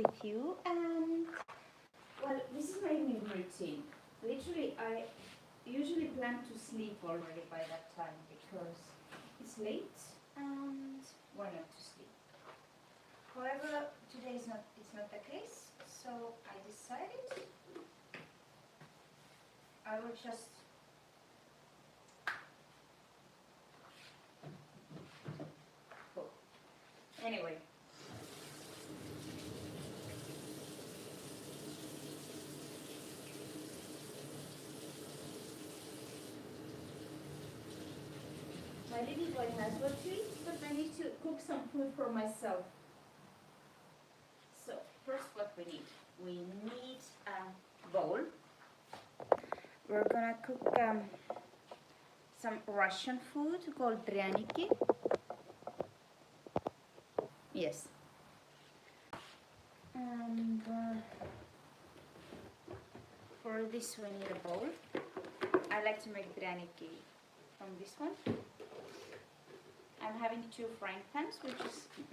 with you, and well, this is my evening routine. Literally, I usually plan to sleep already by that time because it's late and why not to sleep. However, today it's not the case, so I decided I will just cook. Anyway. My little boy has what to eat, but I need to cook some food for myself. So, first what we need a bowl. We're gonna cook some Russian food called dryaniki. Yes. And for this we need a bowl. I like to make dryaniki from this one. I'm having 2 frying pans,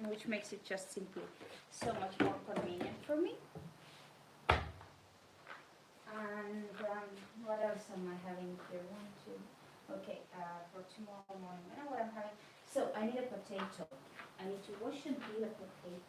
which makes it just simply so much more convenient for me. And what else am I having here? 1, 2. Okay, for tomorrow morning, I know what I'm having. So I need a potato. I need to wash and peel a potato.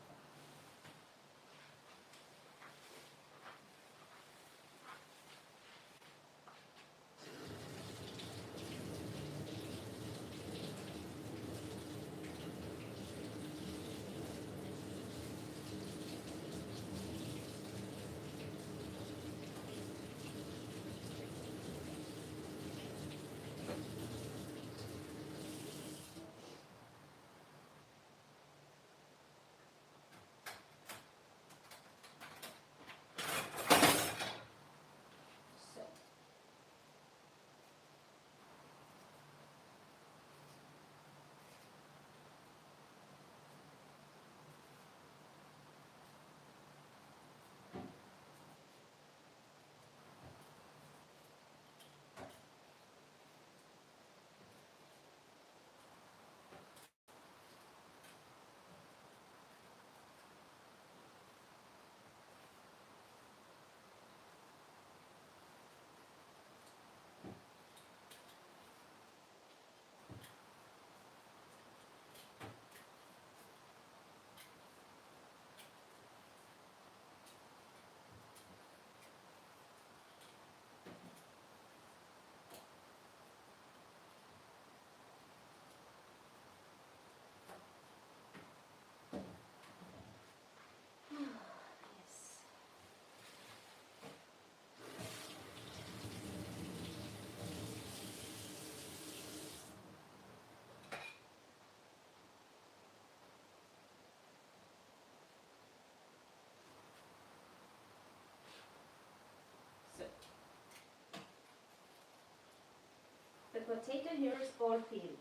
The potato here is all peeled.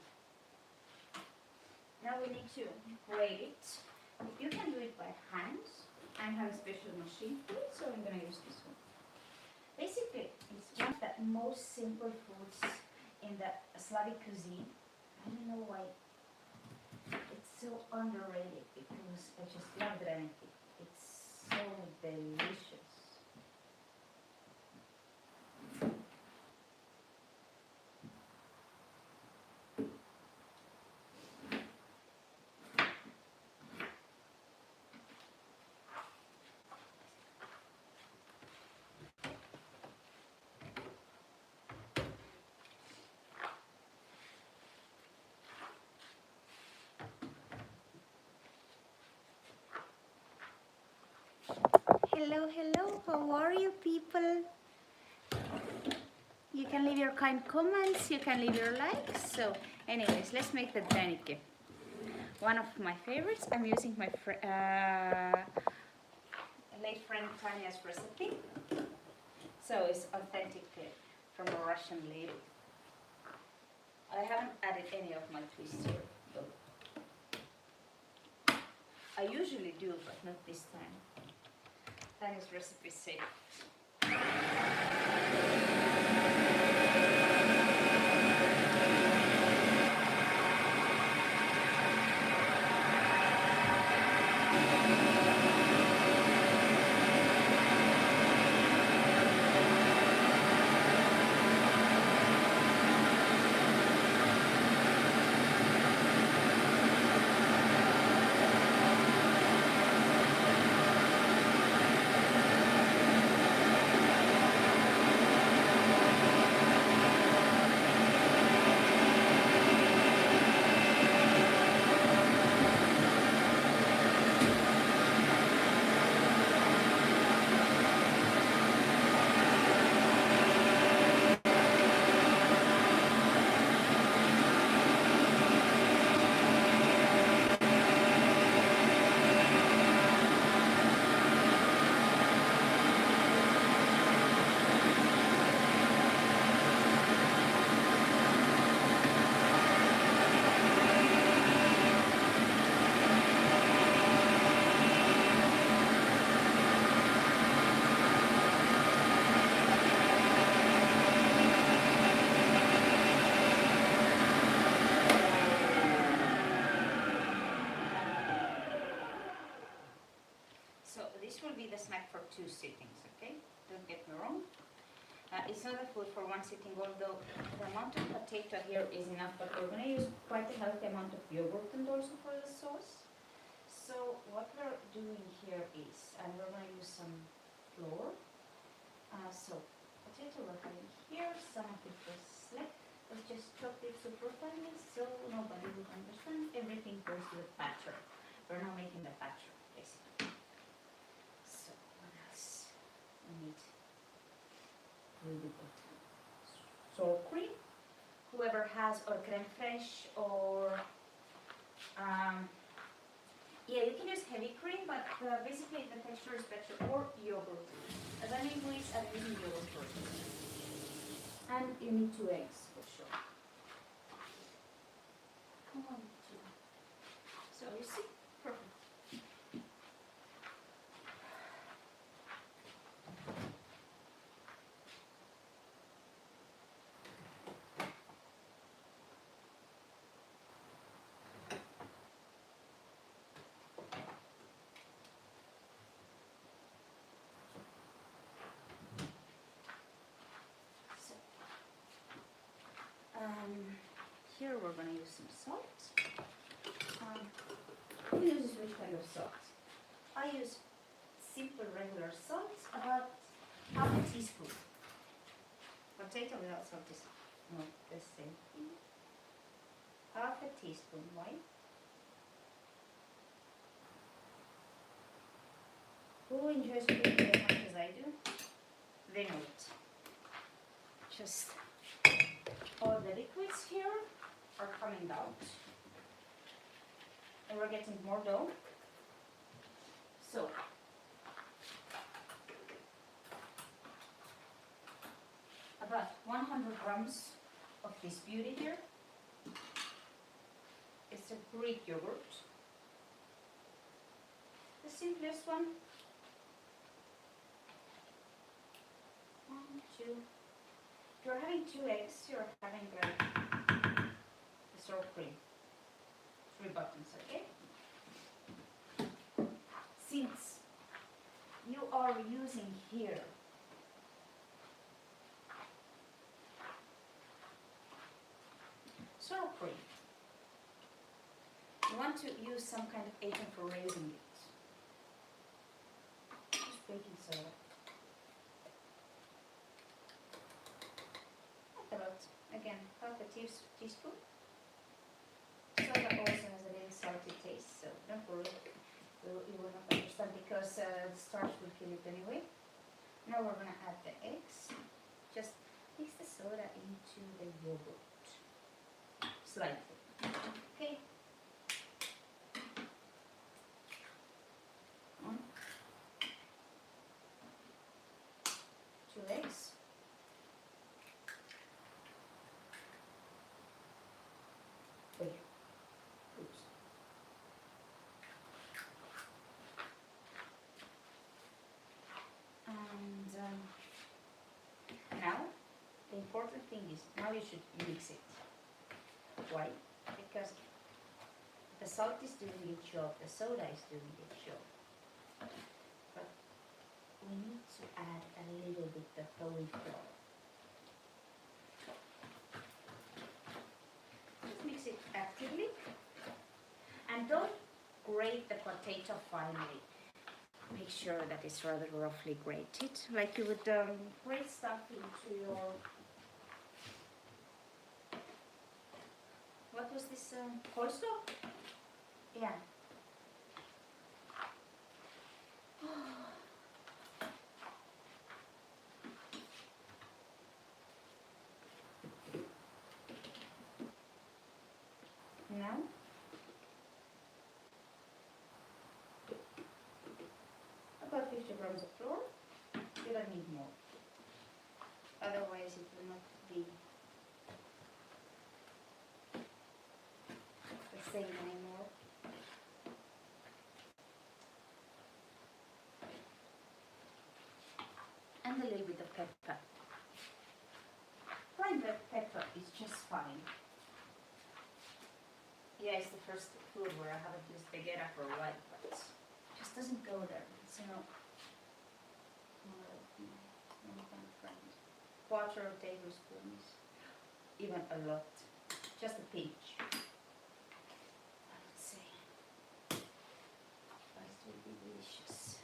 Now we need to grate it. You can do it by hand. I have a special machine for it, so I'm going to use this one. Basically, it's one of the most simple foods in the Slavic cuisine. I don't know why it's so underrated because I just love draniki. It's so delicious. Hello, hello, how are you people? You can leave your kind comments, you can leave your likes. So anyways, let's make the draniki. One of my favorites. I'm using my late friend Tanya's recipe. So it's authentic from a Russian lady. I haven't added any of my twist here though. I usually do, but not this time. Tanya's recipe is safe. So this will be the snack for 2 sittings, okay? Don't get me wrong. It's not a food for 1 sitting, although the amount of potato here is enough, but we're going to use quite a healthy amount of yogurt and also for the sauce. So what we're doing here is, and we're going to use some flour. So potato we're having here, some of it was left. Let's just chop it super finely so nobody will understand. Everything goes to the batter. We're now making the batter, basically. So what else? We need a little bit of sour cream. Whoever has or creme fraiche or yeah, you can use heavy cream, but basically the texture is better, or yogurt. As I'm in Greece, I'm using yogurt for it. And you need 2 eggs for sure. 1, 2. So you see, perfect. Here we're going to use some salt. Who uses which kind of salt? I use simple regular salt, about half a teaspoon. Potato without salt is not the same thing. Half a teaspoon. Why? Who enjoys cooking as much as I do? They know it. Just all the liquids here are coming out. And we're getting more dough. So about 100 grams of this beauty here. It's a Greek yogurt. The simplest one. 1, 2. If you're having 2 eggs, you're having the sour cream. 3 buttons, okay? Since you are using here sour cream, you want to use some kind of agent for raising it. Just baking soda. About, again, half a teaspoon. Soda also has a little salty taste, so don't worry, you will not understand because the starch will kill it anyway. Now we're going to add the eggs. Just mix the soda into the yogurt slightly. Okay. 1, 2 eggs. Now, the important thing is, now you should mix it. Why? Because the salt is doing its job, the soda is doing its job. But we need to add a little bit of whole flour. Just mix it actively. And don't grate the potato finely. Make sure that it's rather roughly grated, like you would grate stuff into your... What was this? Coleslaw? Yeah. Now, about 50 grams of flour. You don't need more. Otherwise it will not be the same anymore. And a little bit of pepper. Plain pepper is just fine. Yeah, it's the first food where I haven't used vegeta for a while, but it just doesn't go there. So, quarter tablespoons, even a lot, just a pinch. I would say, but it will be delicious.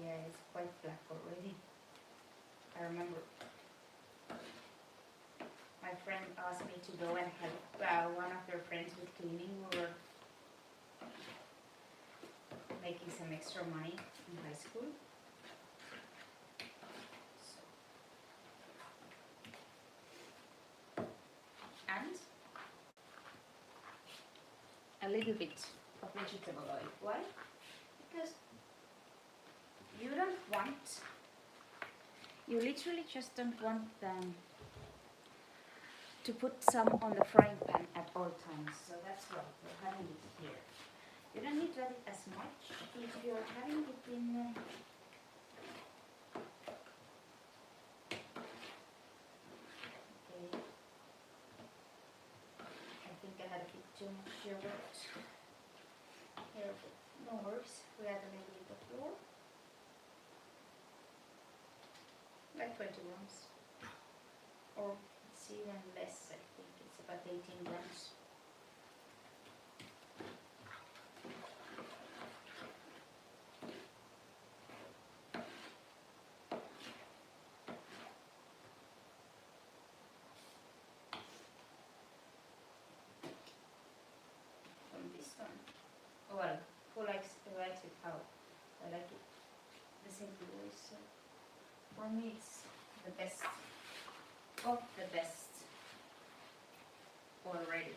Yeah, it's quite black already. I remember my friend asked me to go and help one of their friends with cleaning. We were making some extra money in high school. So. And a little bit of vegetable oil. Why? Because you don't want, you literally just don't want them to put some on the frying pan at all times. So that's why we're having it here. You don't need to add it as much if you're having it in okay. I think I had a bit too much yogurt here, but no worries. We add a little bit of flour, like 20 grams, or it's even less. I think it's about 18 grams. Well, who likes it how I like it the simple way. So for me it's the best of the best already.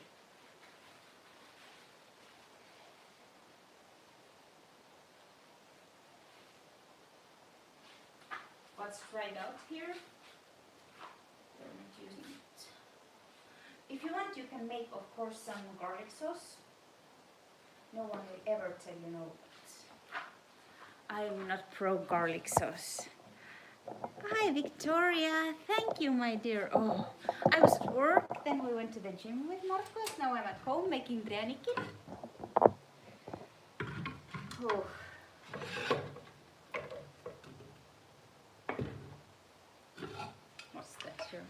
What's dried out here? We're not using it. If you want, you can make, of course, some garlic sauce. No one will ever tell you no. I'm not pro garlic sauce. Hi Victoria, thank you my dear. Oh, I was at work, then we went to the gym with Marcos. Now I'm at home making prяники. Oh. What's that here?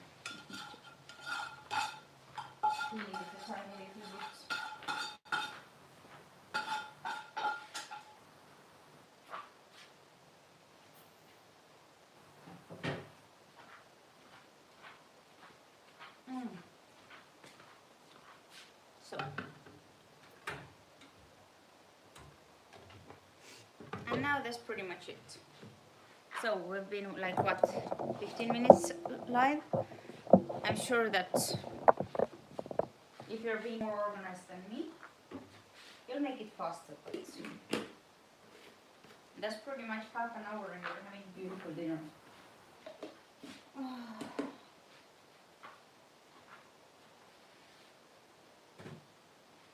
So, and now that's pretty much it. So we've been like what, 15 minutes live? I'm sure that if you're being more organized than me, you'll make it faster pretty soon. That's pretty much half an hour and you're having beautiful dinner.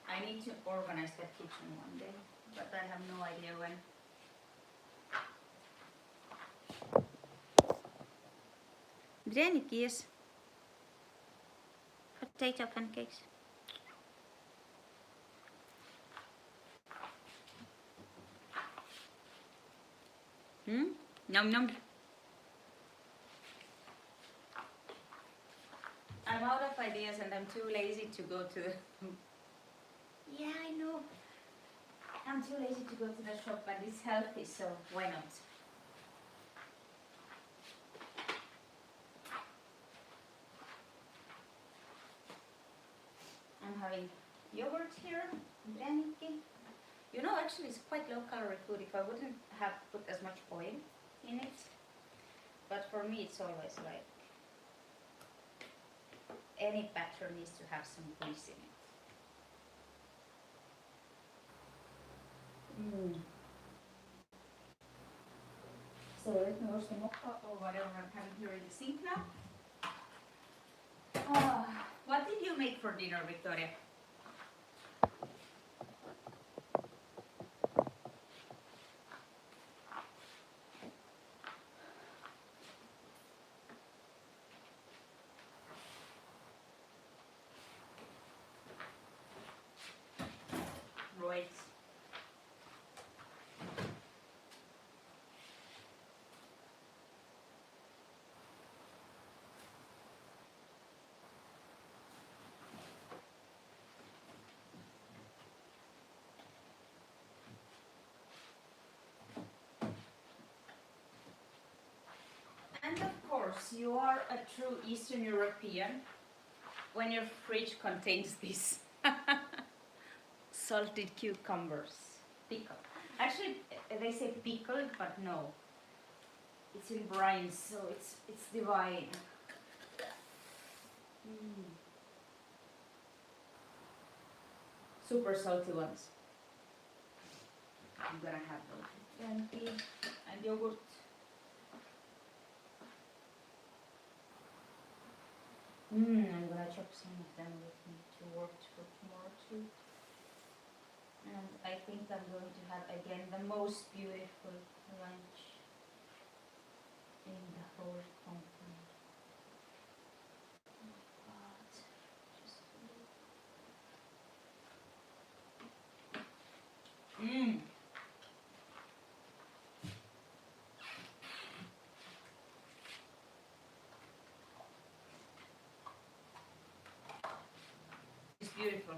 I need to organize that kitchen one day, but I have no idea when. Prяники, yes. Potato pancakes. Nom nom. I'm out of ideas and I'm too lazy to go to the... Yeah, I know. I'm too lazy to go to the shop, but it's healthy, so why not? I'm having yogurt here, prяники. You know, actually it's quite low calorie food if I wouldn't have put as much oil in it. But for me it's always like, any batter needs to have some grease in it. So let me wash the mokka or whatever I'm having here in the sink now. What did you make for dinner, Victoria? Right. course, you are a true Eastern European when your fridge contains these salted cucumbers. Pickled. Actually, they say pickled, but no. It's in brine, so it's divine. Super salty ones. I'm gonna have those with plenty and yogurt. I'm gonna chop some of them with me to work for tomorrow too. And I think I'm going to have again the most beautiful lunch in the whole compound. Oh God, just It's beautiful.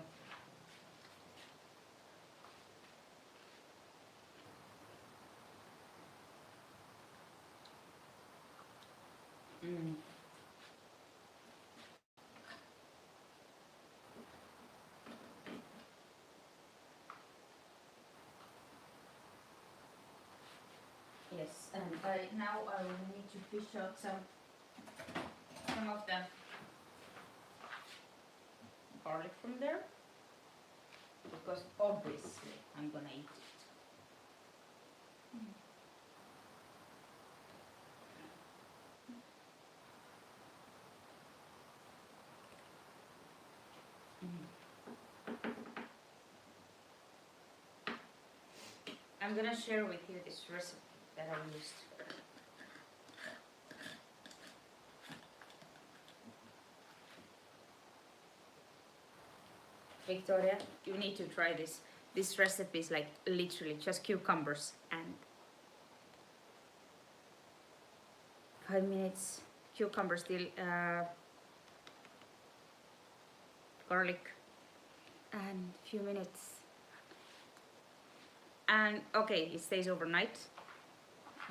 Yes, and now I will need to fish out some of the garlic from there, because obviously I'm gonna eat it. I'm gonna share with you this recipe that I used. Victoria, you need to try this. This recipe is like literally just cucumbers and 5 minutes, cucumber still, garlic, and few minutes. And okay, it stays overnight,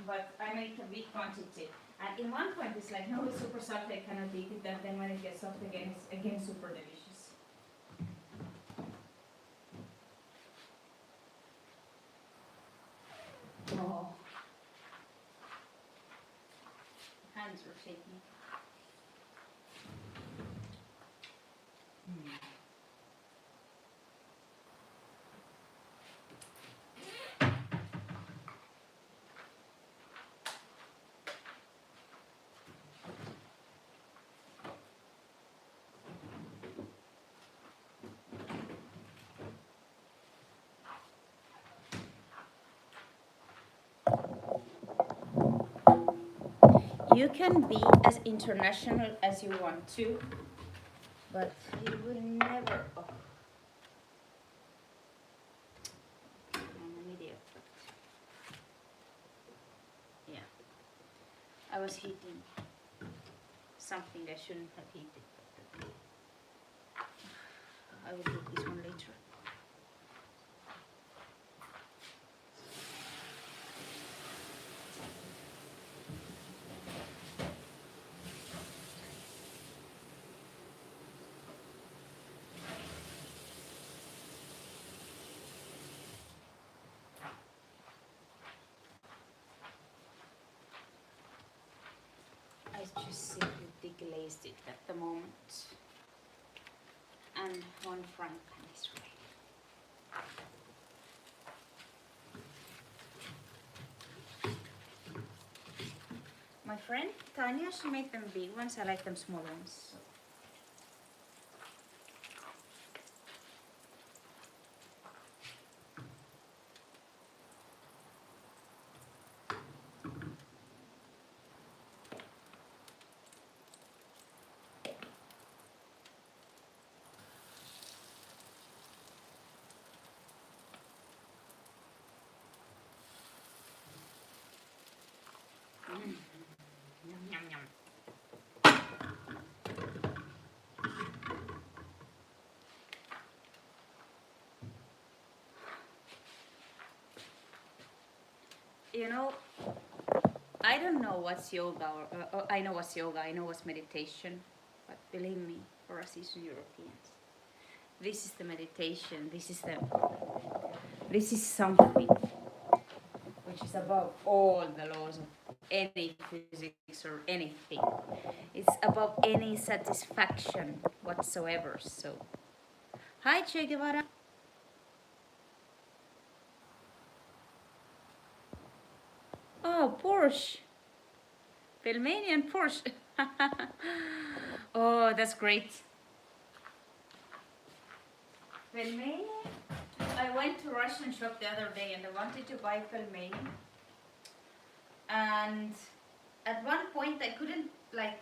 but I make a big quantity. And in one point it's like, no, it's super salty, I cannot eat it. And then when it gets soft again, it's again super delicious. Oh, hands are shaking. You can be as international as you want to, but you will never. Oh. I'm an idiot. Yeah. I was heating something I shouldn't have heated. I will heat this one later. I just simply deglazed it at the moment, and one frying pan is ready. My friend Tanya, she made them big ones. I like them small ones. So. Yum, yum, yum. You know, I don't know what's yoga, or I know what's yoga, I know what's meditation, but believe me, for us Eastern Europeans, this is the meditation, this is something which is above all the laws of any physics or anything. It's above any satisfaction whatsoever. So, hi Che Guevara. Oh, Porsche. Pelmanian Porsche. Oh, that's great. Pelmani. I went to Russian shop the other day and I wanted to buy pelmeni. And at one point I couldn't like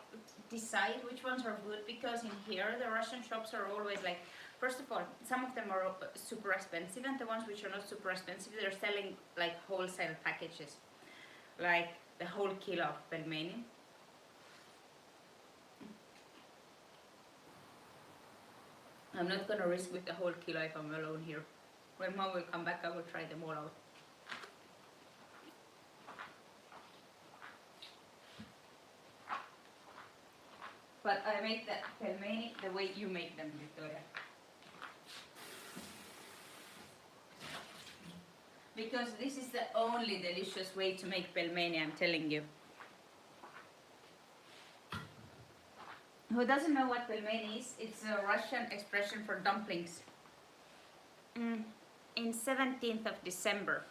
decide which ones are good, because in here the Russian shops are always like, first of all, some of them are super expensive, and the ones which are not super expensive, they're selling like wholesale packages, like the whole kilo of pelmeni. I'm not gonna risk with the whole kilo if I'm alone here. When mom will come back, I will try them all out. But I make the pelmeni the way you make them, Victoria. Because this is the only delicious way to make pelmeni, I'm telling you. Who doesn't know what pelmeni is? It's a Russian expression for dumplings. In 17th of December.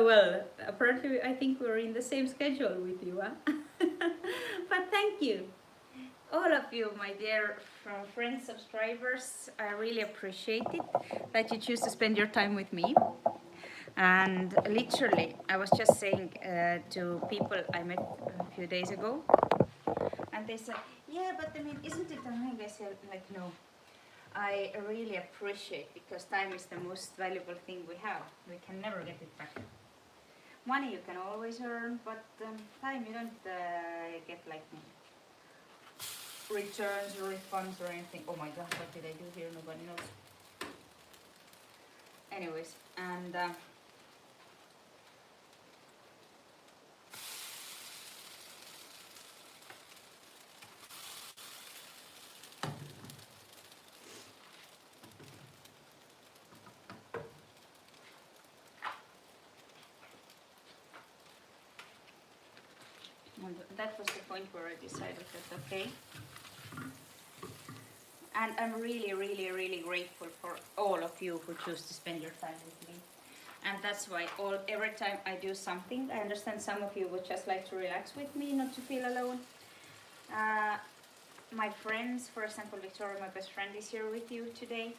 Well, apparently I think we're in the same schedule with you, huh? But thank you. All of you, my dear friends, subscribers, I really appreciate it that you choose to spend your time with me. And literally, I was just saying to people I met a few days ago, and they said, yeah, but I mean, isn't it annoying? I said, like, no. I really appreciate, because time is the most valuable thing we have. We can never get it back. Money you can always earn, but time you don't get like returns or refunds or anything. Oh my god, what did I do here? Nobody knows. Anyways, and that was the point where I decided that okay. And I'm really, really, really grateful for all of you who choose to spend your time with me. And that's why every time I do something, I understand some of you would just like to relax with me, not to feel alone. My friends, for example, Victoria, my best friend, is here with you today.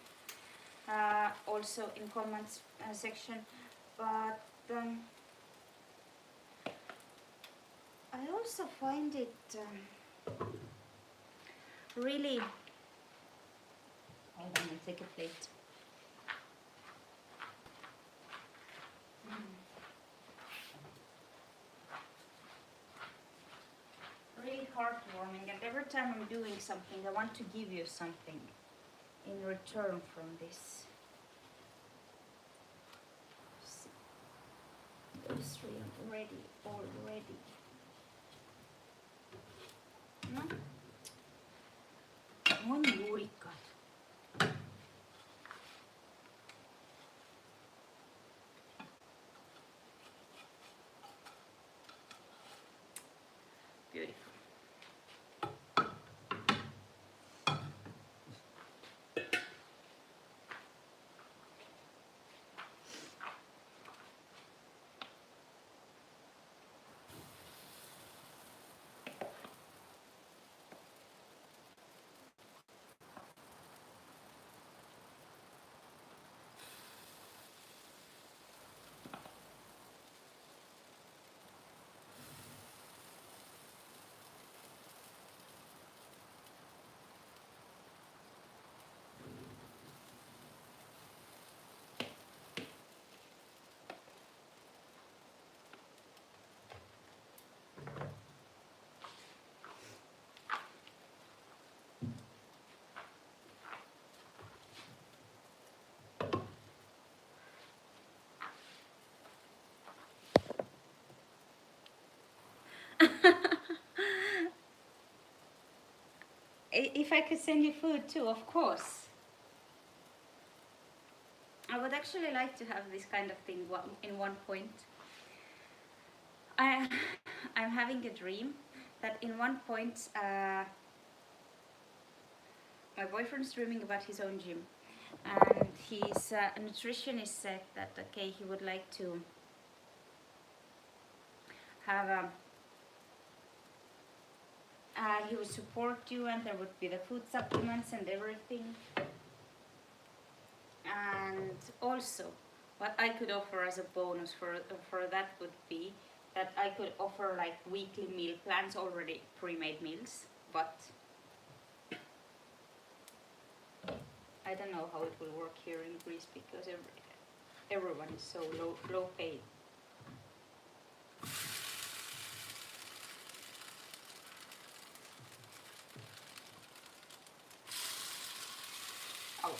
Also in comments section. But I also find it really... Hold on, I'll take a plate. Really heartwarming, and every time I'm doing something, I want to give you something in return from this. See, those three are ready already. No? On juurikkaat. Beautiful. if I could send you food too, of course. I would actually like to have this kind of thing in one point. I'm having a dream that in one point my boyfriend's dreaming about his own gym, and his nutritionist said that okay, he would like to have he would support you, and there would be the food supplements and everything. And also, what I could offer as a bonus for that would be that I could offer like weekly meal plans, already pre-made meals, but I don't know how it will work here in Greece because everyone is so low paid. Ouch.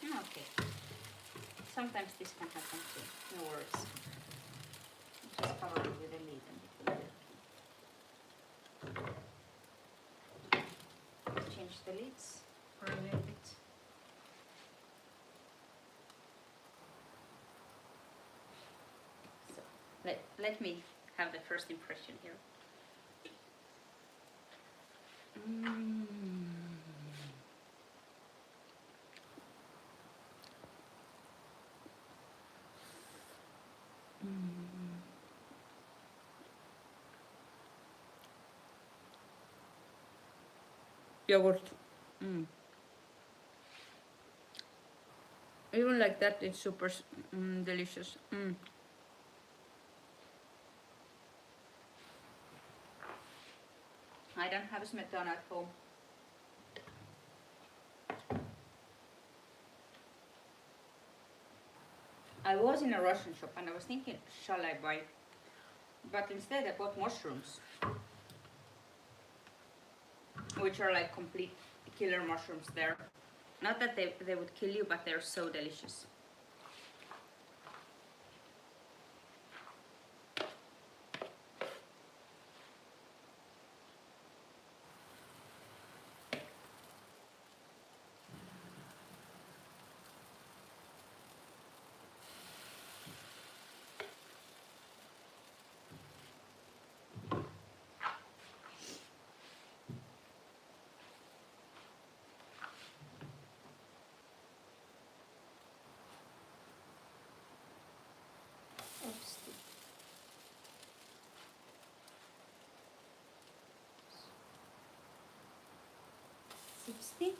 Okay. Sometimes this can happen too. No worries. Just cover it with a lid and it will change the lids for a little bit. So let me have the first impression here. Yogurt. Even like that, it's super delicious. I don't have smetana at home. I was in a Russian shop and I was thinking, shall I buy? But instead I bought mushrooms, which are like complete killer mushrooms there. Not that they would kill you, but they're so delicious. Oops. 60.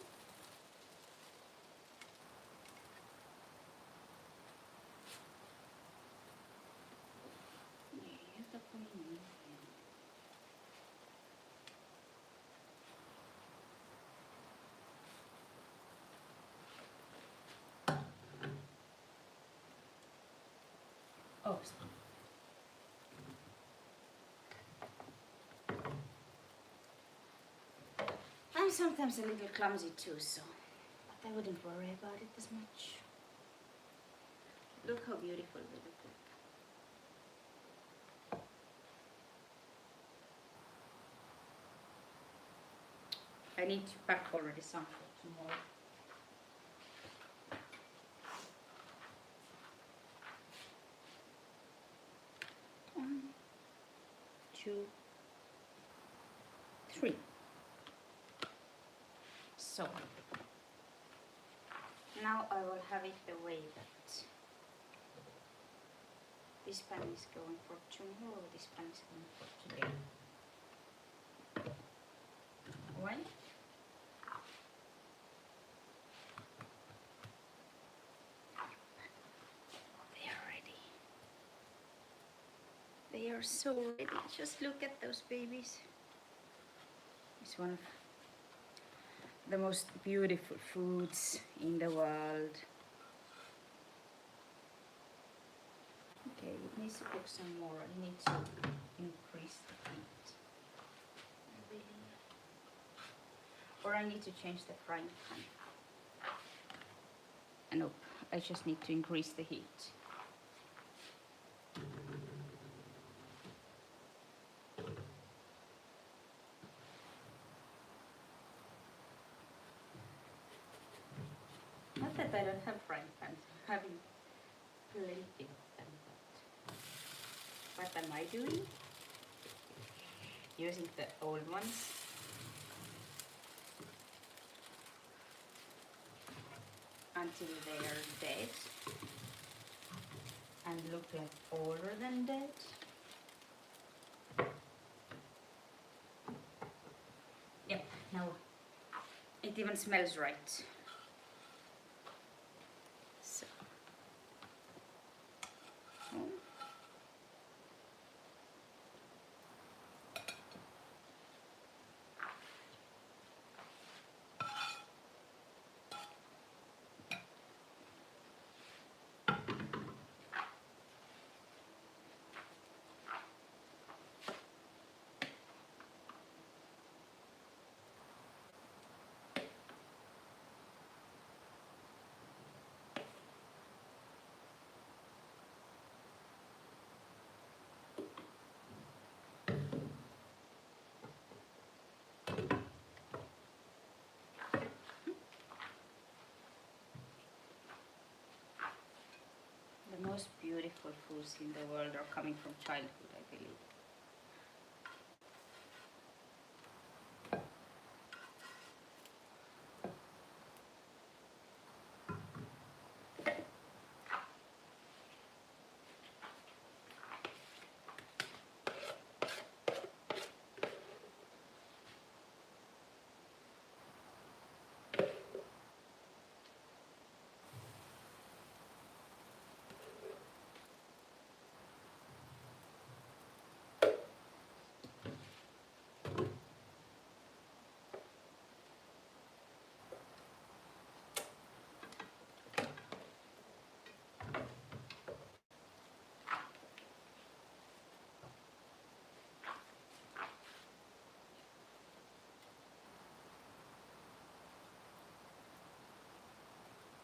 Oh. I'm sometimes a little clumsy too, so but I wouldn't worry about it as much. Look how beautiful they look like. I need to pack already some for tomorrow. 1, 2, 3. So now I will have it the way that this pan is going for tomorrow, this pan is going for today. One. They are ready. They are so ready. Just look at those babies. It's one of the most beautiful foods in the world. Okay, it needs to cook some more. I need to increase the heat. Or I need to change the frying pan. Nope, I just need to increase the heat. I don't have frying pans. I'm having plenty of them. But what am I doing? Using the old ones. Until they are dead. And look like older than dead. Yep, now it even smells right. So. The most beautiful foods in the world are coming from childhood, I believe.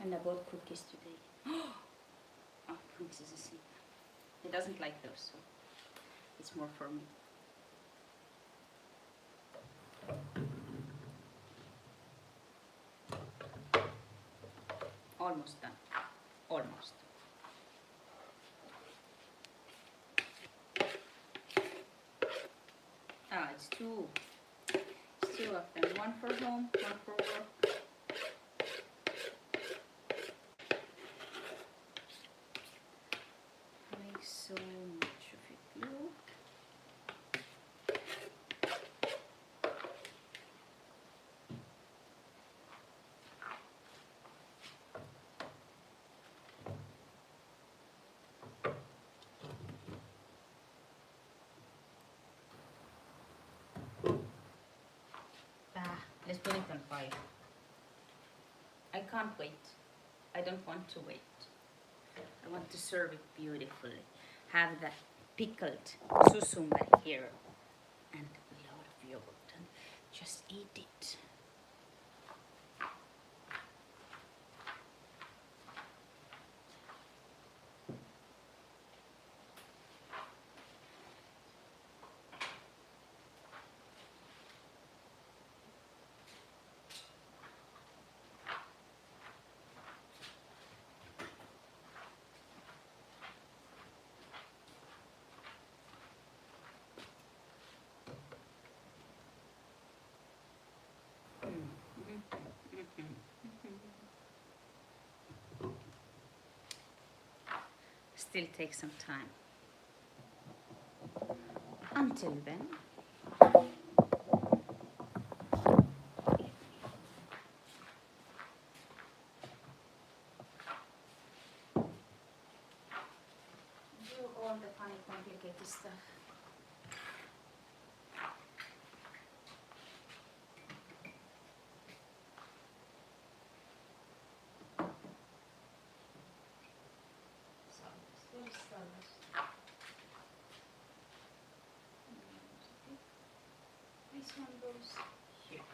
And I bought cookies today. Oh, Princess is asleep. He doesn't like those, so it's more for me. Almost done. Almost. Ah, it's two. It's two of them. One for home, one for work. Make so much of it. Look. Let's put it on fire. I can't wait. I don't want to wait. I want to serve it beautifully. Have the pickled susumber here and a lot of yogurt and just eat it. Still takes some time. Until then, do all the funny complicated stuff. This one goes here.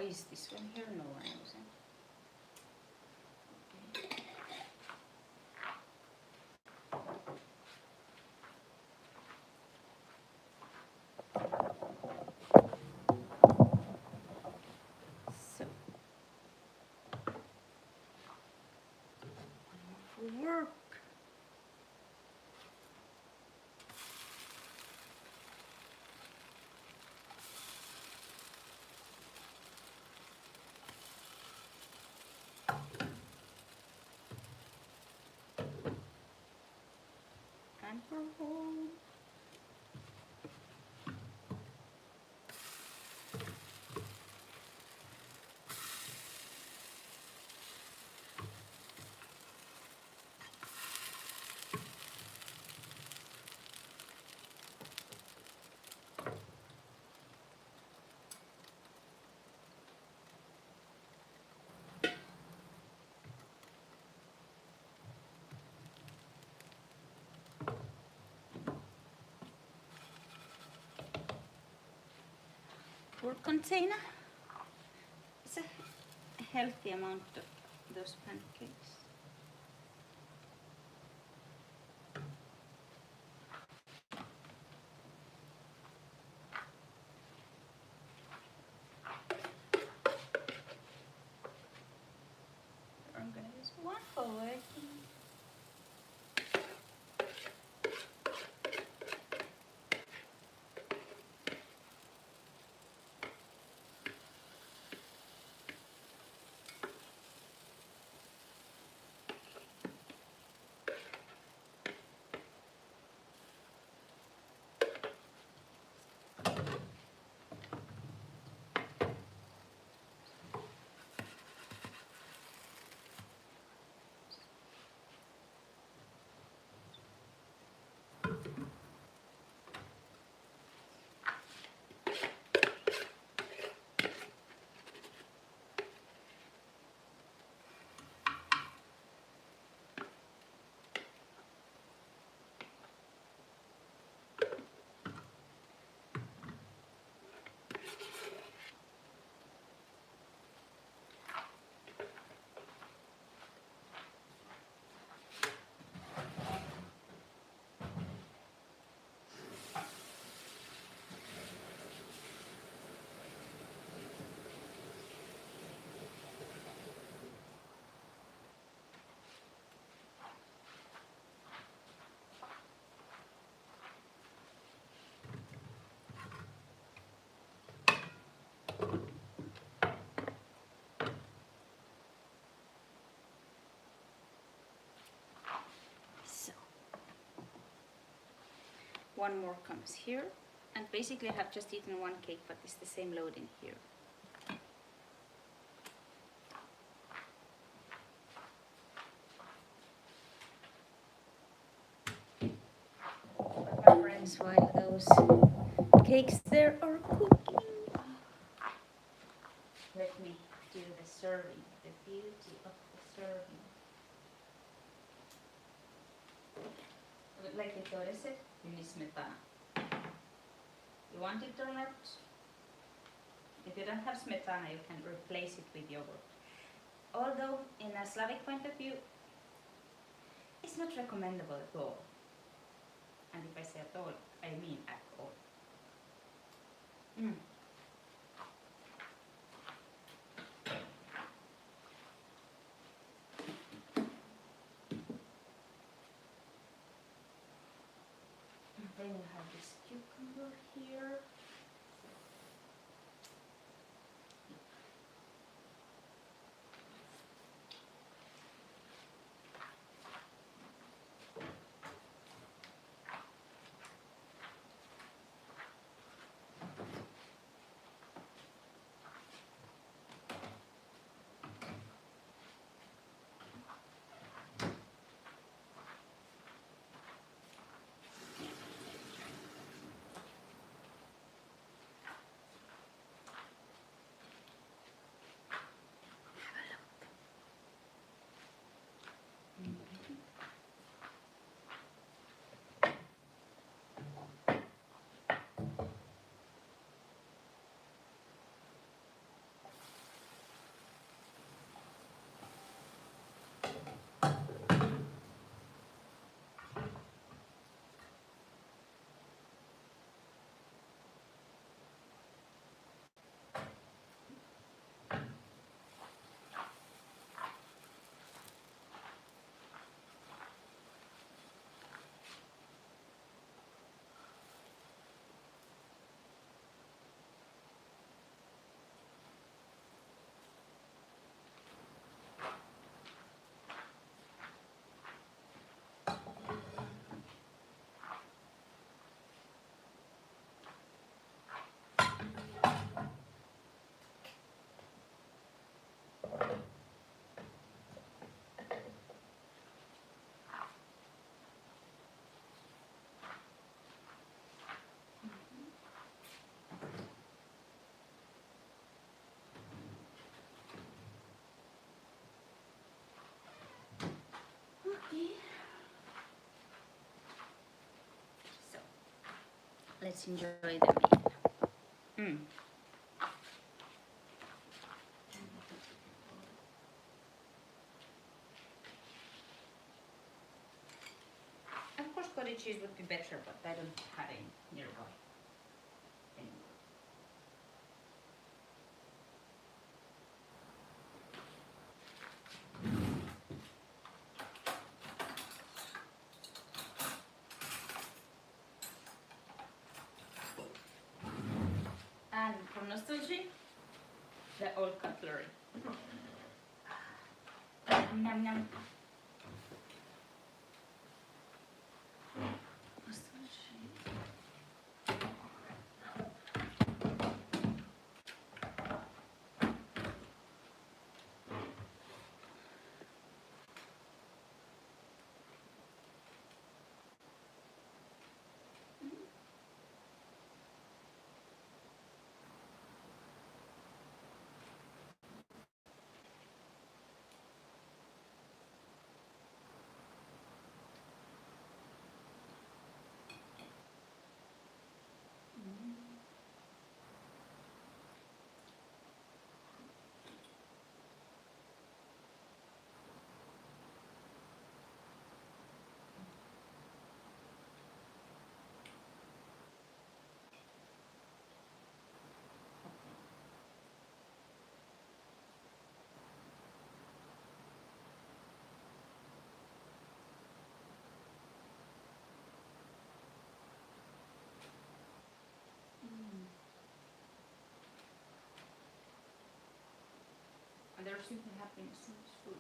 is this one here? No one knows it. So, work. And for home. Work container. It's a healthy amount of those pancakes. I'm gonna use one for working. So, one more comes here, and basically I have just eaten one cake, but it's the same load in here. But my friends, while those cakes there are cooking, let me do the serving, the beauty of the serving. Like it or is it? You need smetana. You want it or not? If you don't have smetana, you can replace it with yogurt. Although, in a Slavic point of view, it's not recommendable at all. And if I say at all, I mean at all. Then you have this cucumber here. let's enjoy the meal. Mm. Of course, cottage cheese would be better, but I don't have any nearby anymore. And for nostalgia, the old cutlery. Nom nom. And there's simply happiness in this food.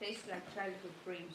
taste like childhood dreams.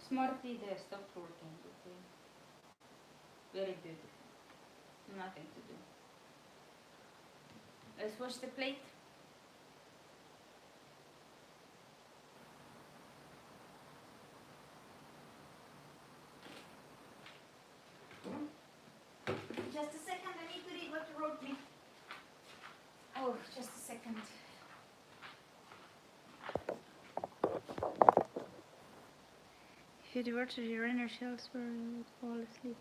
Smarty, they stopped working. Very beautiful. Nothing to do. Let's wash the plate. Just a second, I need to read what you wrote me. Oh, just a second. If you diverted your energy elsewhere, you would fall asleep.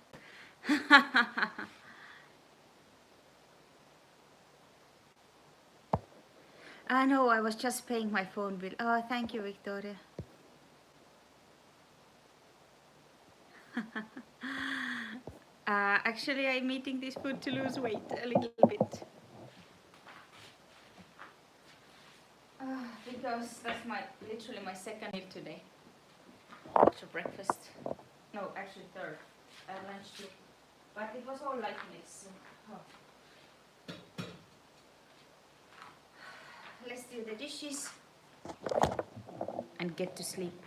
I know, I was just paying my phone bill. Oh, thank you, Victoria. Actually, I'm eating this food to lose weight a little bit. Because that's literally my second meal today. After breakfast. No, actually third. Lunch too. But it was all like this. Oh. Let's do the dishes and get to sleep.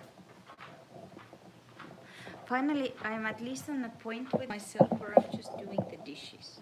Finally, I'm at least on a point with myself where I'm just doing the dishes.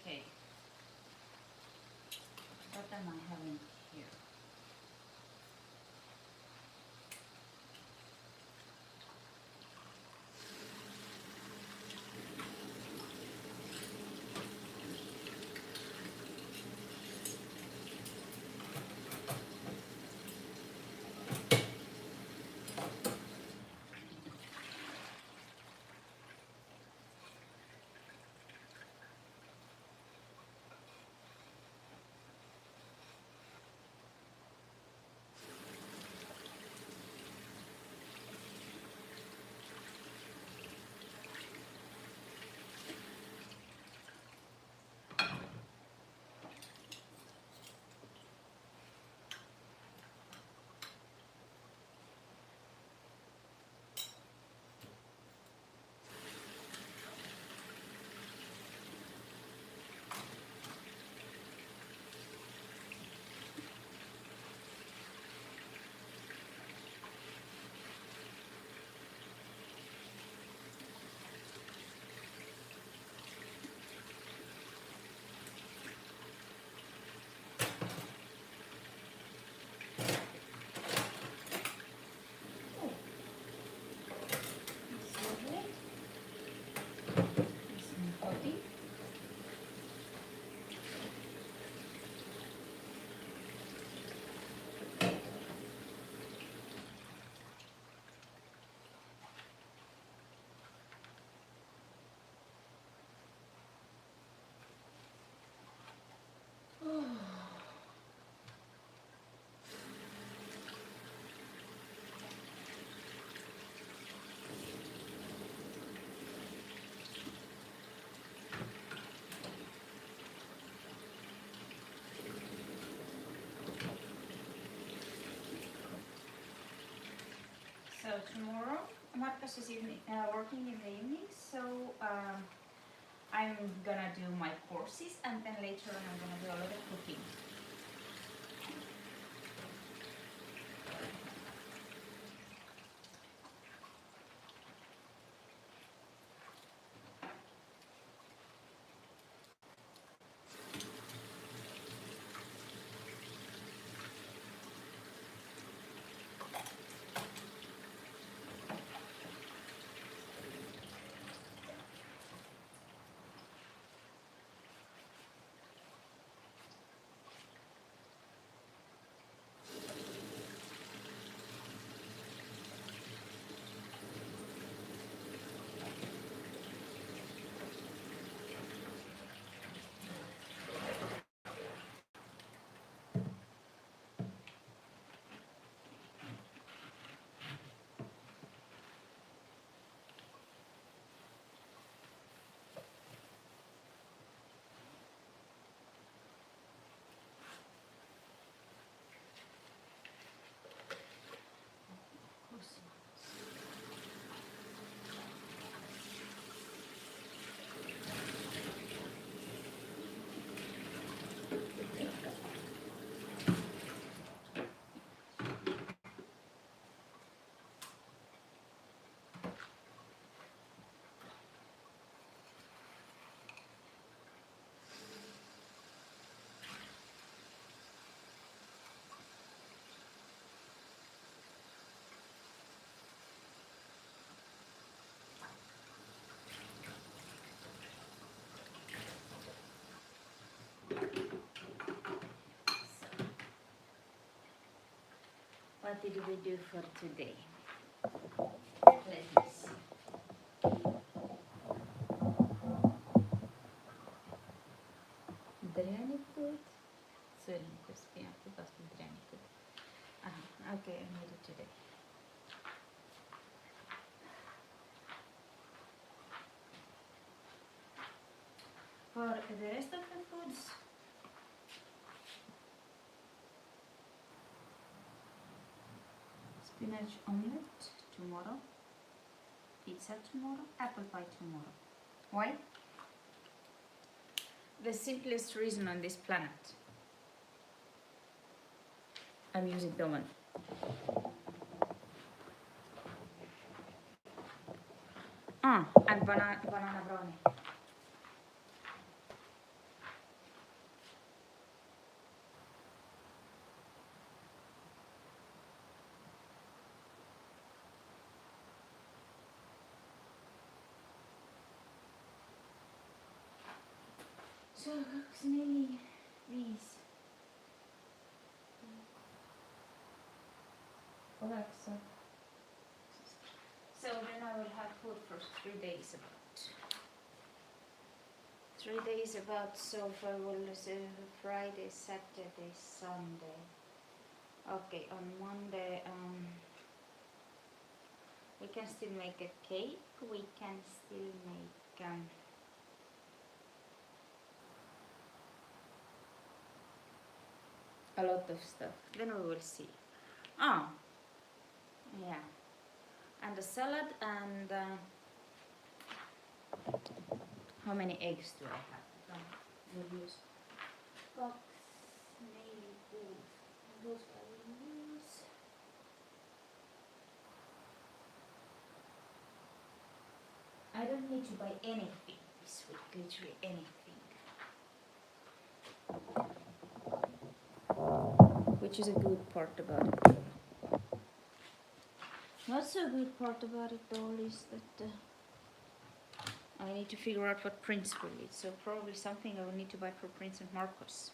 Okay. What am I having here? So tomorrow, Marcus is working in the evening, so I'm gonna do my courses, and then later on I'm gonna do a lot of cooking. What did we do for today? Let me see. Dräniput. Sorry, just be up to pass with dräniput. Okay, I made it today. For the rest of the foods, spinach omelette tomorrow, pizza tomorrow, apple pie tomorrow. Why? The simplest reason on this planet. I'm using the oven. And banana brownie. Så 6 vis. So then I will have food for 3 days about. 3 days about, so I will say Friday, Saturday, Sunday. Okay, on Monday we can still make a cake, we can still make a lot of stuff. Then we will see. Yeah. And a salad and how many eggs do I have? We'll use box, maybe those I will use. I don't need to buy anything this week, literally anything. Which is a good part about it. Not so good part about it all is that I need to figure out what Prince will eat. So probably something I will need to buy for Prince and Marcus.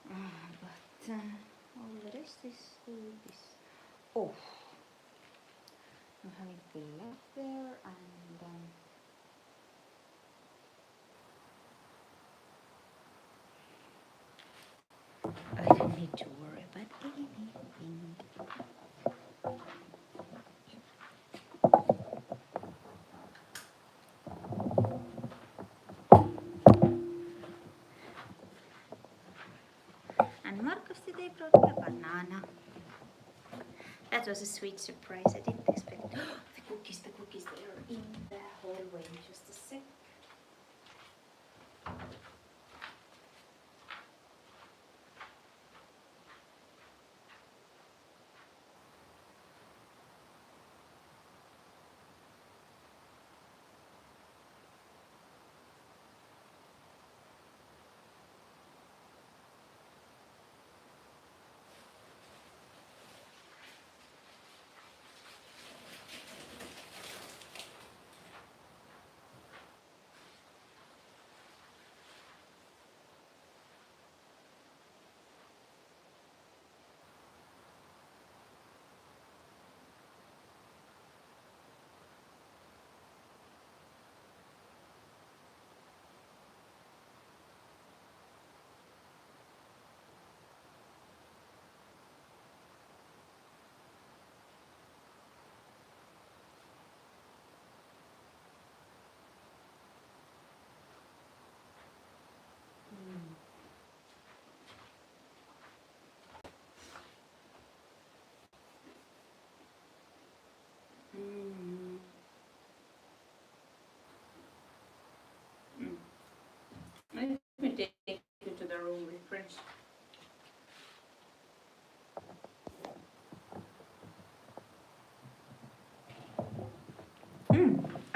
But all the rest is this. Oh, I'm having pilaf there and I don't need to worry about anything. And Marcus today brought me a banana. That was a sweet surprise. I didn't expect it. The cookies, they are in the hallway. Just a sec.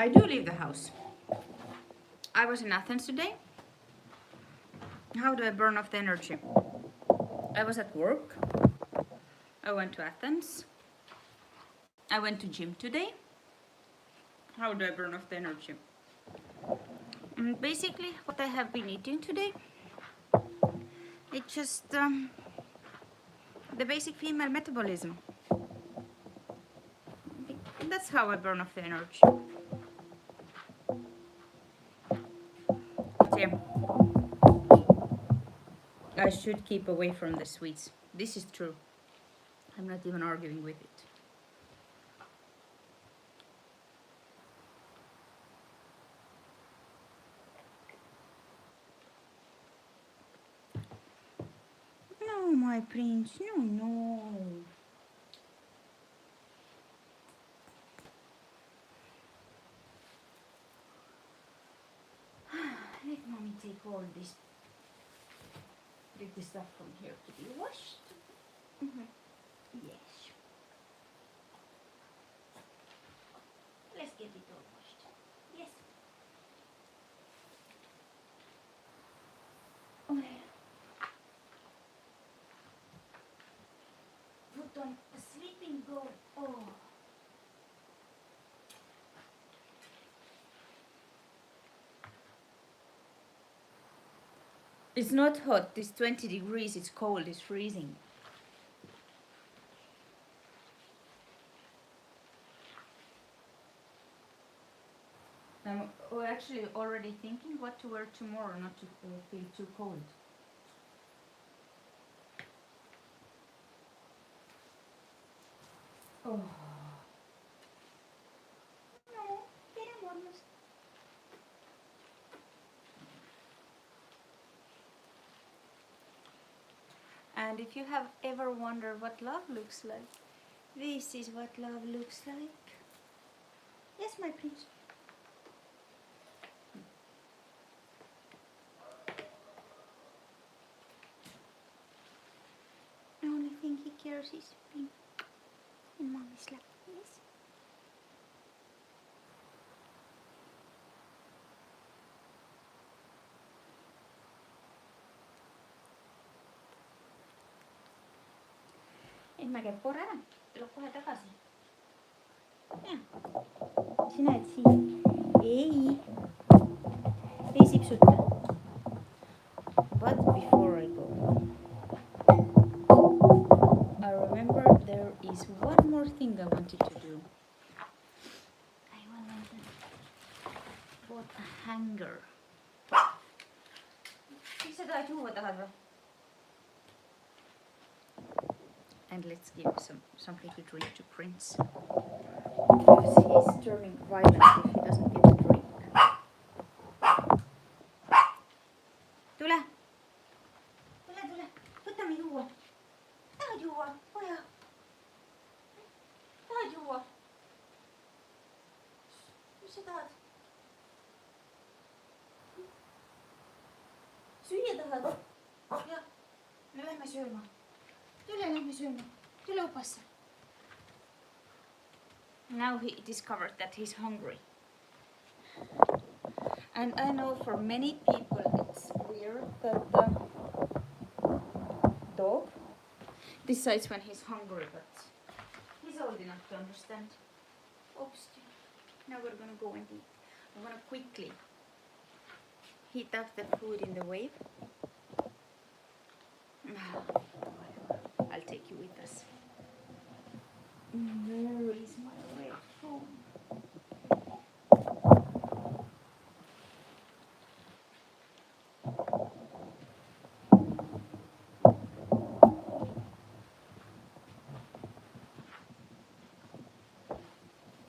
I do leave the house. I was in Athens today. How do I burn off the energy? I was at work. I went to Athens. I went to gym today. How do I burn off the energy? Basically, what I have been eating today, it's just the basic female metabolism. That's how I burn off the energy. Yeah. I should keep away from the sweets. This is true. I'm not even arguing with it. No, my prince, no. Let mommy take all this dirty stuff from here to be washed. Yes. Let's get it all washed. Yes. Okay. Put on a sleeping goal. Oh. It's not hot. It's 20 degrees. It's cold. It's freezing. I'm actually already thinking what to wear tomorrow, not to feel too cold. Oh. No, queremos. And if you have ever wondered what love looks like, this is what love looks like. Yes, my prince. The only thing he cares is being in mommy's lap. Yes. Et mä käyn porana. Tulla kohe takaisin. Ja. Sinä et siinä. Ei. Ei sipsutta. But before I go, I remember there is one more thing I wanted to do. I wanted to bought a hanger. Missä tää juo tahalla? And let's give something to drink to Prince. Because he's turning violent if he doesn't get a drink. Tule! Tule! Võta me juua! Tahad juua? Poja! Tahad juua? Mis sa tahad? Süüa tahad? Jah, me lähme sööma. Lähme sööma. Tule opasse. Now he discovered that he's hungry. And I know for many people it's weird that the dog decides when he's hungry, but he's old enough to understand. Oops. Now we're gonna go and eat. I'm gonna quickly heat up the food in the wave. I'll take you with us. Where is my red phone?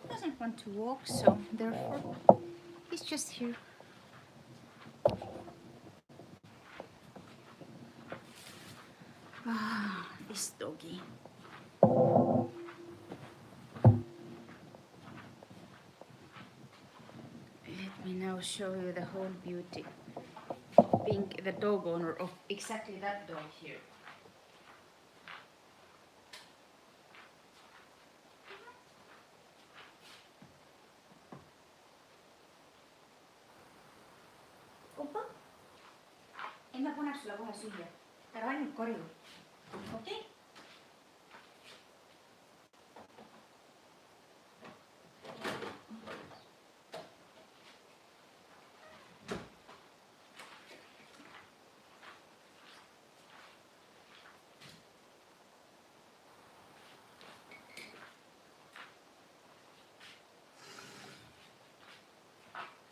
He doesn't want to walk, so therefore he's just here. Ah, this doggy. Let me now show you the whole beauty of being the dog owner of exactly that dog here. annab sulle kohe süüa. Ära ainult karju. Okei?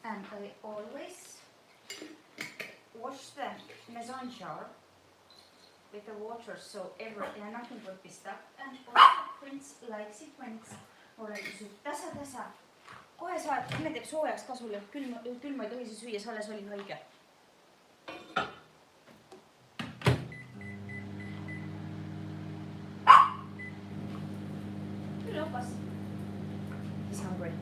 And I always wash the mason jar with the water so nothing would be stuck. And also Prince likes it when it's already tasa. Kohe saad, enne teeb soojaks ka sulle, külma ei tohi see süüa, sa alles olid haige. Küll opas. He's hungry.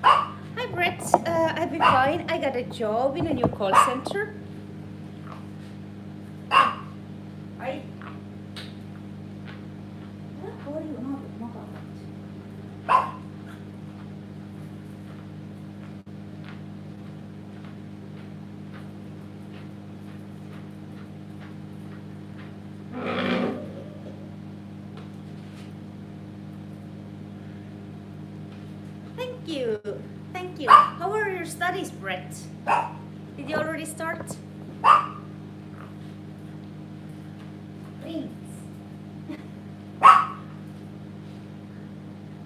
Hi Brett, I've been fine. I got a job in a new call center. Hi. How are you? No, Thank you. How are your studies, Brett? Did you already start? Prince.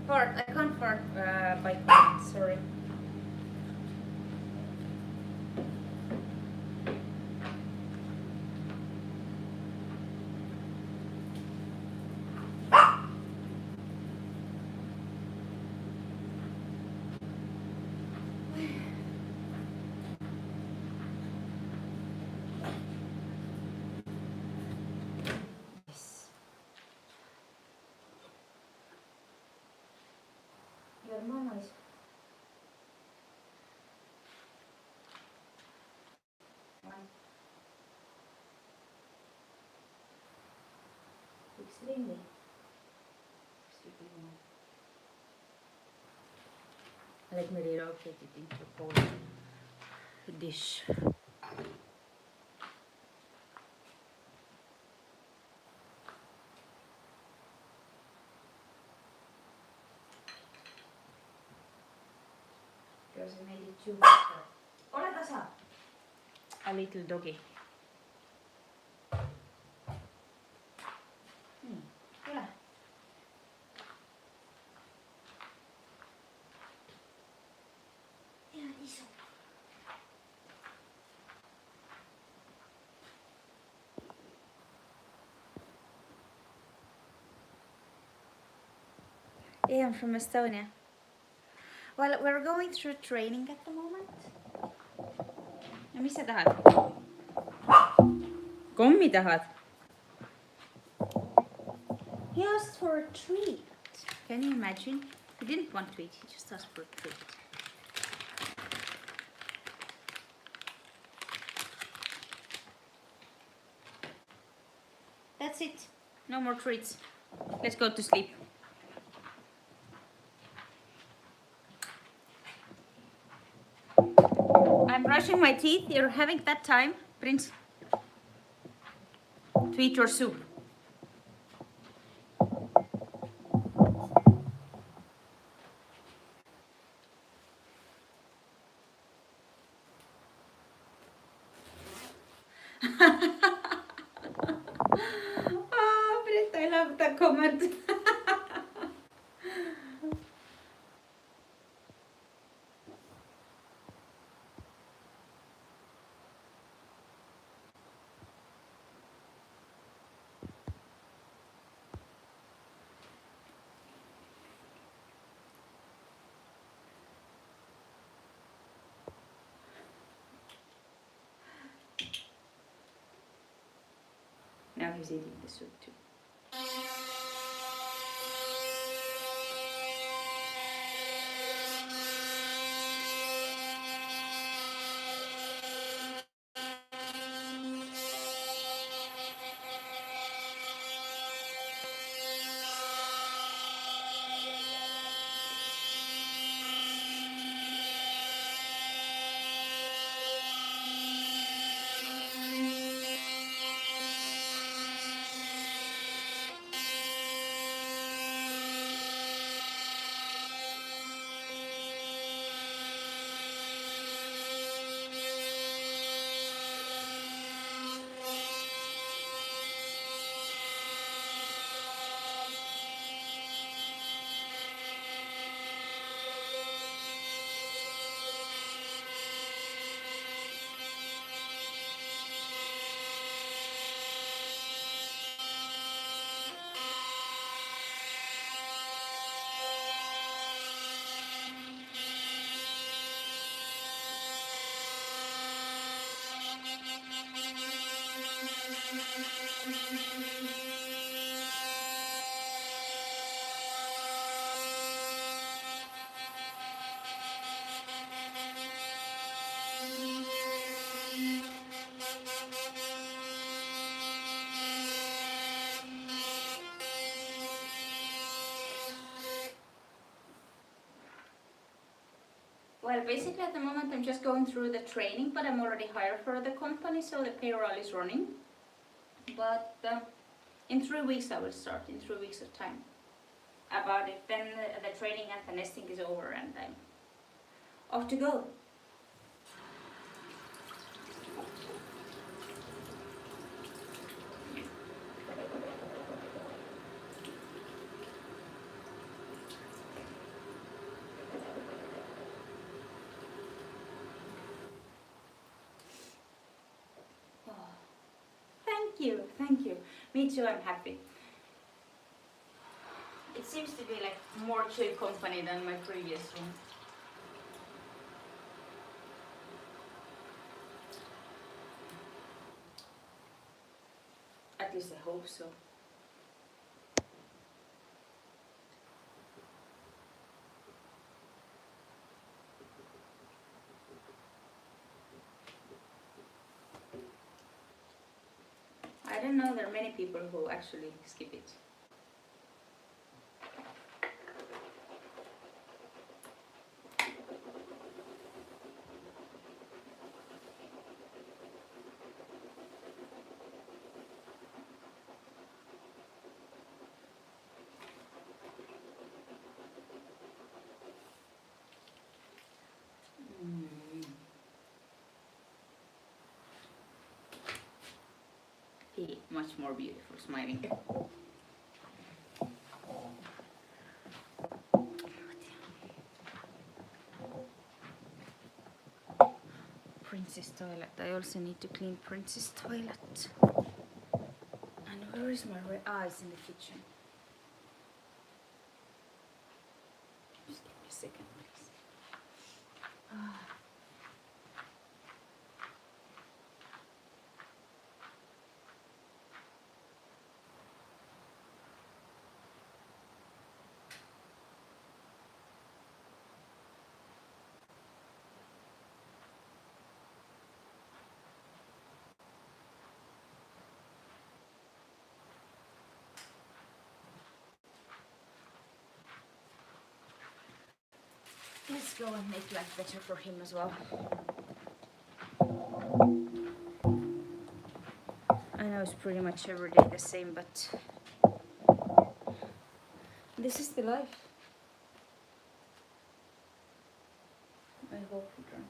Fart. I can't fart by quiet, sorry. Your mama is... Extremely. Let me relocate it into a cold dish. Because I made it too hot. Ole tasa. A little doggy. Tule. Ja isu. Yeah, I'm from Estonia. Well, we're going through training at the moment. Ja mis sa tahad? Kommi tahad? He asked for a treat. Can you imagine? He didn't want to eat, he just asked for a treat. That's it. No more treats. Let's go to sleep. I'm brushing my teeth. You're having that time, Prince, to eat your soup. Oh, Brett, I love that comment. Now he's eating the soup too. Well, basically at the moment I'm just going through the training, but I'm already hired for the company, so the payroll is running. But in 3 weeks I will start, in 3 weeks of time. About it, then the training and the nesting is over and I'm off to go. Thank you. Me too, I'm happy. It seems to be like more chill company than my previous one. At least I hope so. I don't know, there are many people who actually skip it. He much more beautiful, smiling. Princess toilet. I also need to clean Princess toilet. And where is my it's in the kitchen. Just give me a second, please. Let's go and make life better for him as well. I know it's pretty much every day the same, but this is the life. I hope we can.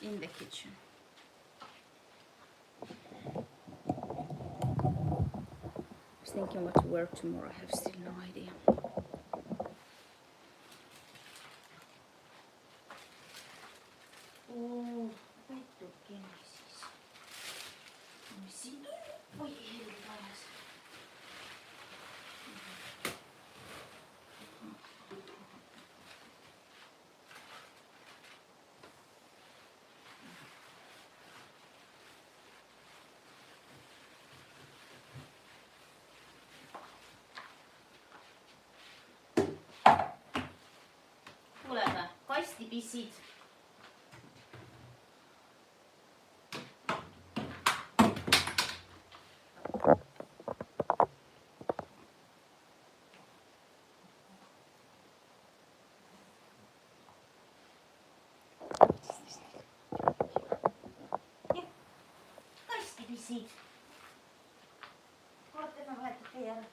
In the kitchen. I was thinking what to wear tomorrow. I have still no idea. Oh, vittu Genesis. Let me see. Oi, hiljaisuus. Tuleva, kaistipisit. Kaistipisit. Haluatte mä laittaa teidän?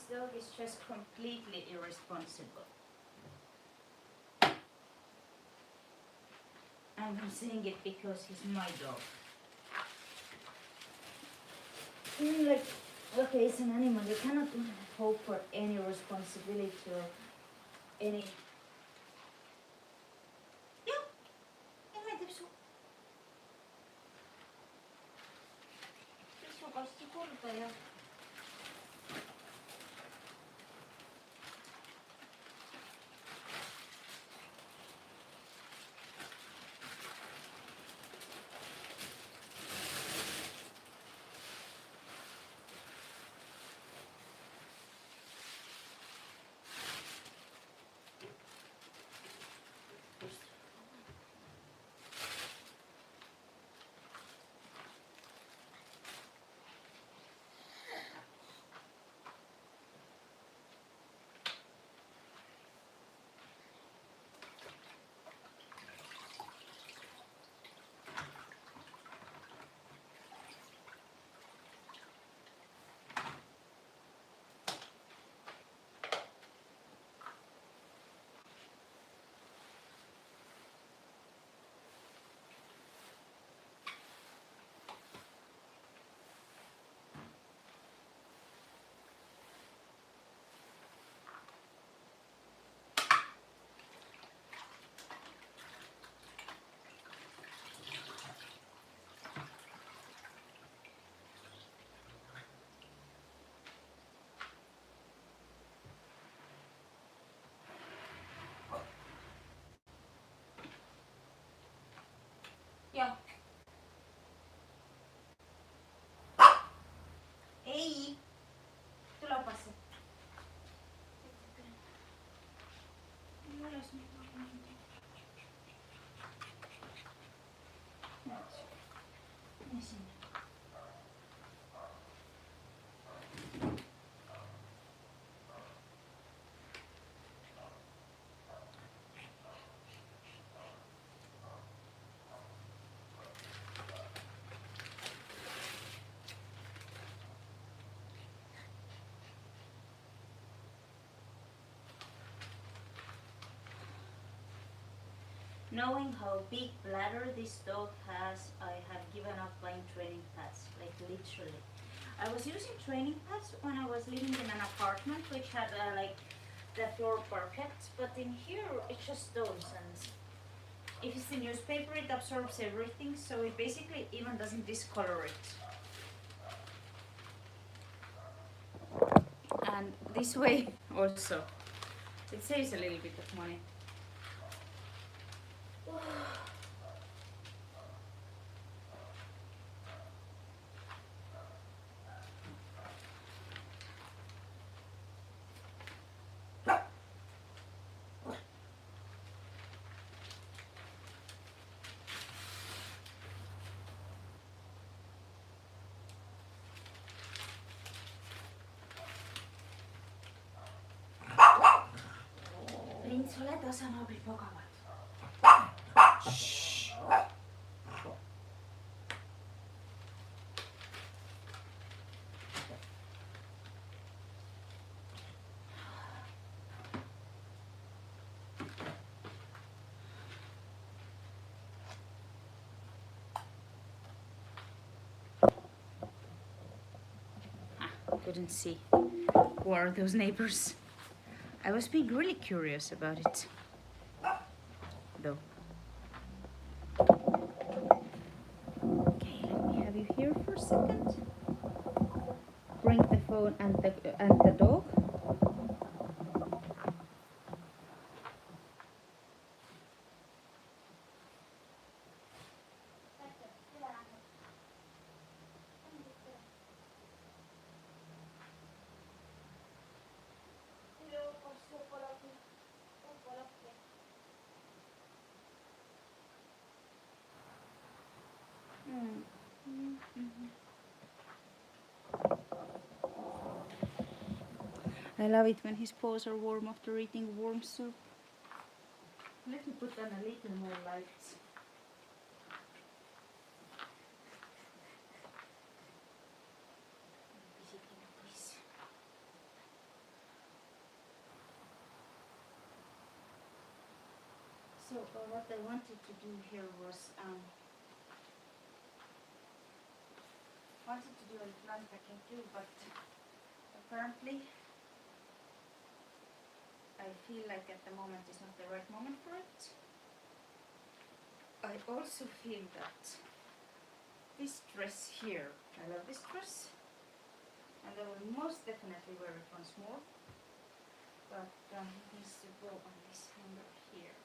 dog is just completely irresponsible. I'm saying it because he's my dog. Like, okay, it's an animal. You cannot hope for any responsibility or any... Joo, en tipsu. Tisukasti kulta ja... Joo. Ei. Tulepa se. Ylös nyt. Mene sinne. Knowing how big bladder this dog has, I have given up buying training pads, like literally. I was using training pads when I was living in an apartment which had like the floor parquet, but in here it's just stones, and if it's the newspaper it absorbs everything, so it basically even doesn't discolor it. And this way also, it saves a little bit of money. Prints, ole tasanaabrid magavad. Couldn't see. Who are those neighbors? I was being really curious about it, though. Okay, let me have you here for a second. Bring the phone and the dog. I love it when his paws are warm after eating warm soup. Let me put on a little more lights. So what I wanted to do here was wanted to do a plant packing too, but apparently I feel like at the moment is not the right moment for it. I also feel that this dress here, I love this dress, and I will most definitely wear it once more, but it needs to go on this hanger here.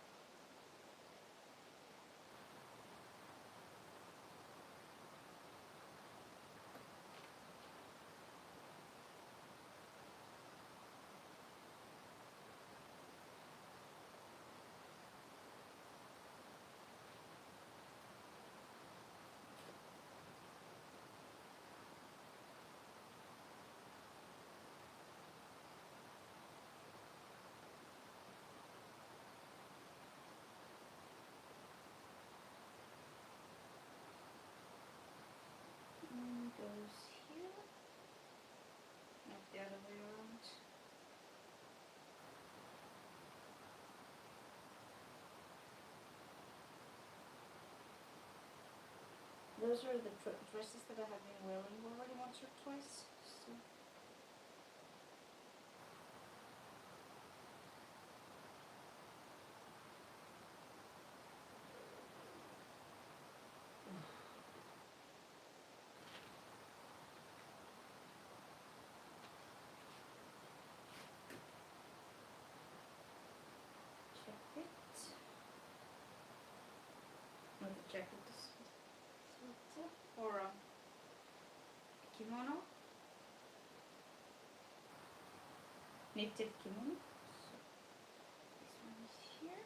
Goes here, not the other way around. Those are the dresses that I have been wearing already once or twice. So. Jacket. Not a jacket, sweater or a kimono. Knitted kimono. So this one is here.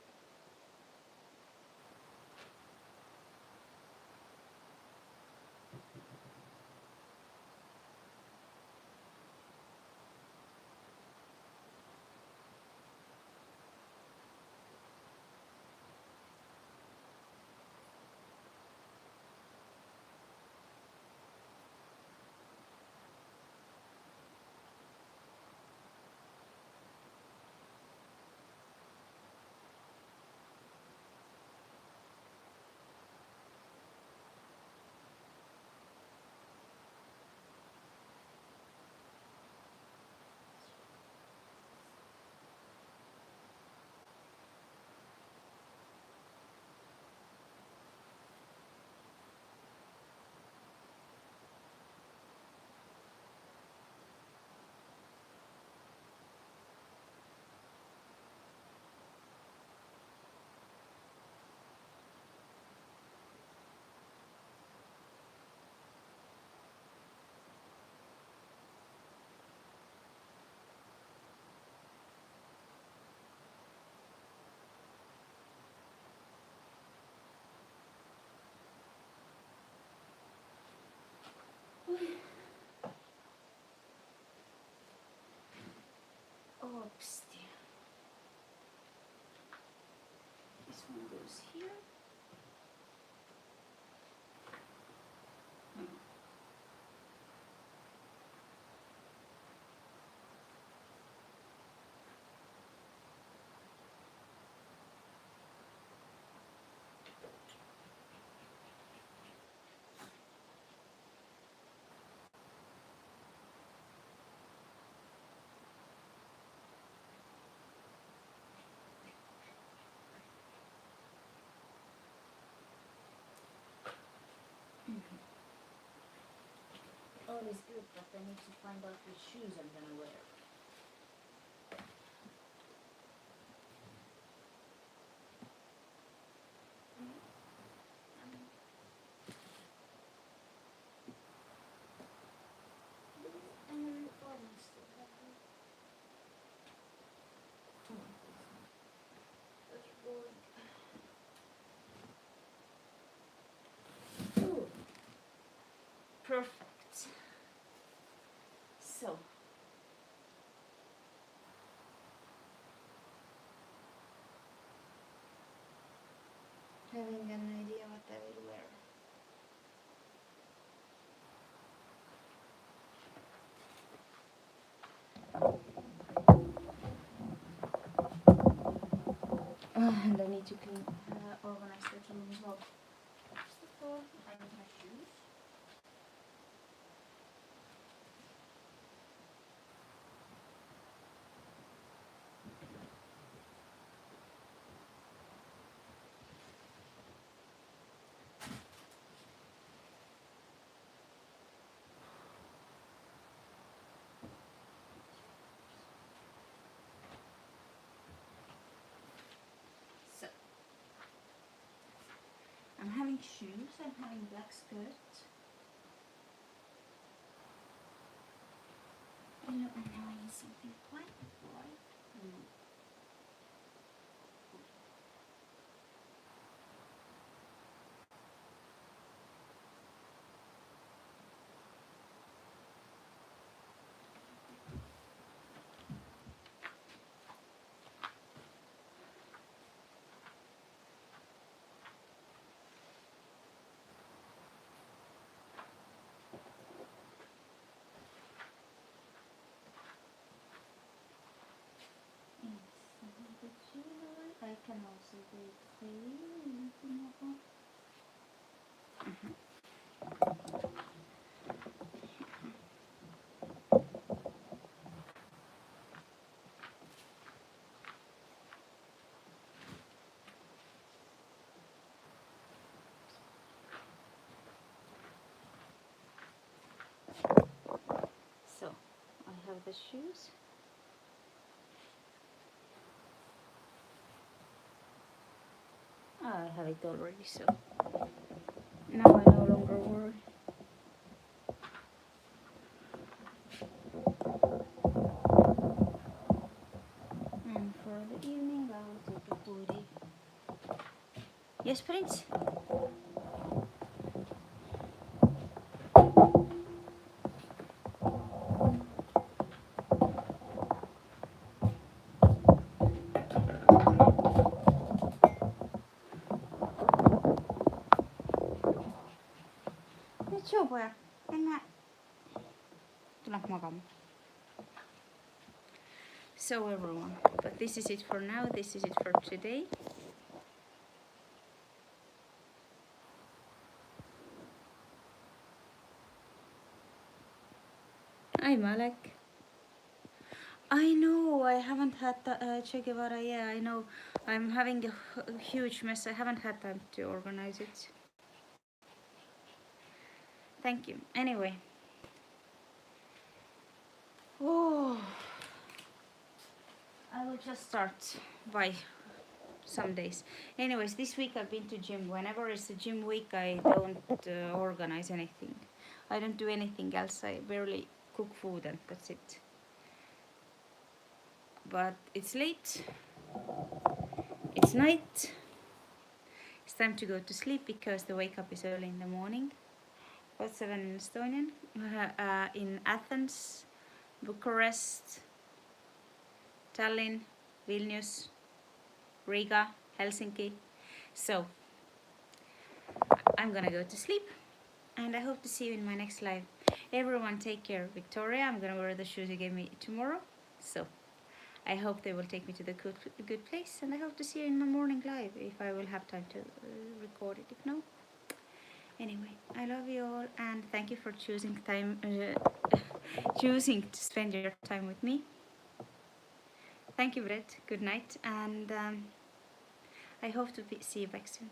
Oops, dear. This one goes here. All is good, but I need to find out which shoes I'm gonna wear. Ooh. Perfect. So having an idea what I will wear. And I need to clean, organize the room as well. First of all, I need my shoes. So, I'm having shoes, I'm having black skirt. You know, and now I need something quite bright blue. I can also do it for you. So, I have the shoes. I have it already, so now I no longer worry. And for the evening, I will take a hoodie. Yes, Prince? Nyt joo pojat, mennään. Tullaanko makaamaan? So everyone, but this is it for now, this is it for today. Hi Malek. I know, I haven't had Che Guevara, yeah, I know. I'm having a huge mess, I haven't had time to organize it. Thank you. Anyway. Oh, I will just start by some days. Anyways, this week I've been to gym. Whenever it's a gym week, I don't organize anything. I don't do anything else. I barely cook food and that's it. But it's late. It's night. It's time to go to sleep because the wake up is early in the morning. About 7 in Estonian. In Athens, Bucharest, Tallinn, Vilnius, Riga, Helsinki. So I'm gonna go to sleep and I hope to see you in my next live. Everyone take care. Victoria, I'm gonna wear the shoes you gave me tomorrow. So I hope they will take me to the good place and I hope to see you in my morning live if I will have time to record it. If no, anyway, I love you all and thank you for choosing to spend your time with me. Thank you, Brett. Good night and I hope to see you back soon.